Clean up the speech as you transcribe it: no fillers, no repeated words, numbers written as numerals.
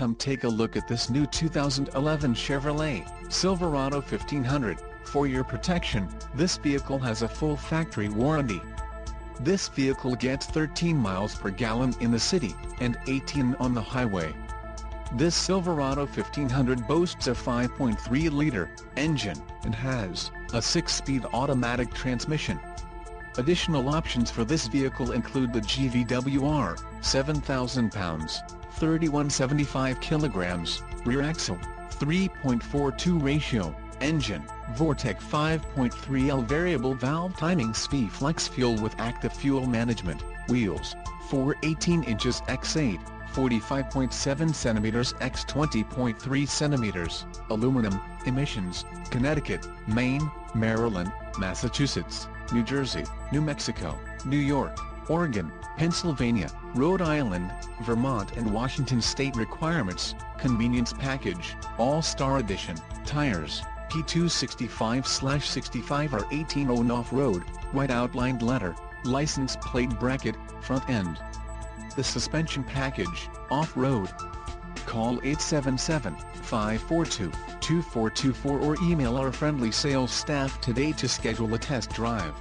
Come take a look at this new 2011 Chevrolet Silverado 1500. For your protection, this vehicle has a full factory warranty. This vehicle gets 13 miles per gallon in the city, and 18 on the highway. This Silverado 1500 boasts a 5.3-liter engine, and has a 6-speed automatic transmission. Additional options for this vehicle include the GVWR, 7,000 pounds, 3175 kilograms, rear axle, 3.42 ratio, engine, Vortec 5.3L variable valve timing SV flex fuel with active fuel management, wheels, 4/18 inches x 8, 45.7 centimeters x 20.3 centimeters, aluminum, emissions, Connecticut, Maine, Maryland, Massachusetts, New Jersey, New Mexico, New York, Oregon, Pennsylvania, Rhode Island, Vermont and Washington state requirements. Convenience package, All-Star Edition, tires, P265/65 or 18 on off-road, white outlined letter, license plate bracket, front end. The suspension package, off-road. Call 877-542-2424 or email our friendly sales staff today to schedule a test drive.